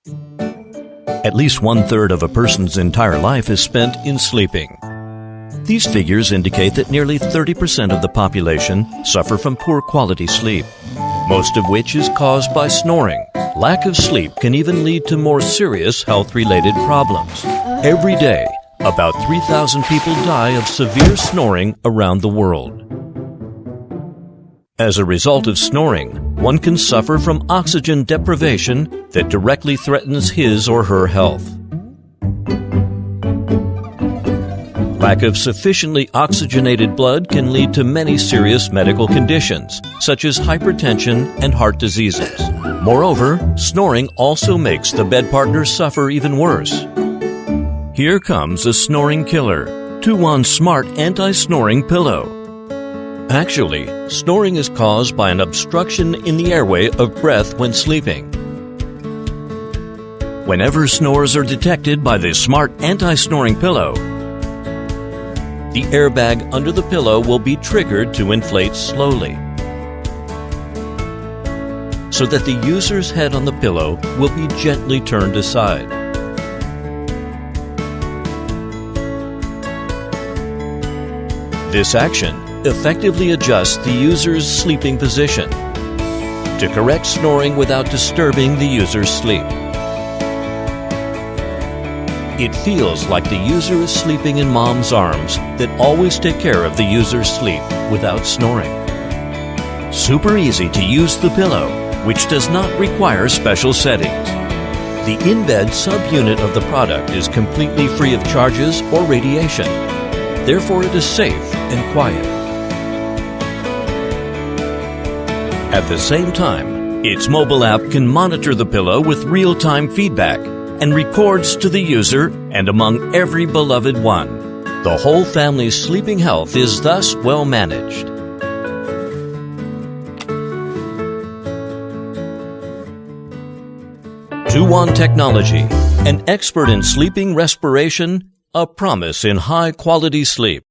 At least 1/3 of a person's entire life is spent in sleeping. These figures indicate that nearly 30% of the population suffer from poor quality sleep, most of which is caused by snoring. Lack of sleep can even lead to more serious health-related problems. Every day, about 3,000 people die of severe snoring around the world. As a result of snoring, one can suffer from oxygen deprivation that directly threatens his or her health. Lack of sufficiently oxygenated blood can lead to many serious medical conditions, such as hypertension and heart diseases. Moreover, snoring also makes the bed partner suffer even worse. Here comes a snoring killer, Tuwan Smart Anti-snoring Pillow. Actually, snoring is caused by an obstruction in the airway of breath when sleeping. Whenever snores are detected by the Smart Anti-snoring Pillow, the airbag under the pillow will be triggered to inflate slowly, so that the user's head on the pillow will be gently turned aside. This action effectively adjusts the user's sleeping position to correct snoring without disturbing the user's sleep. It feels like the user is sleeping in mom's arms that always take care of the user's sleep without snoring. Super easy to use the pillow, which does not require special settings. The in-bed subunit of the product is completely free of charges or radiation. Therefore, it is safe and quiet. At the same time, its mobile app can monitor the pillow with real-time feedback and records to the user and among every beloved one. The whole family's sleeping health is thus well managed. Tuwan Technology, an expert in sleeping respiration, a promise in high-quality sleep.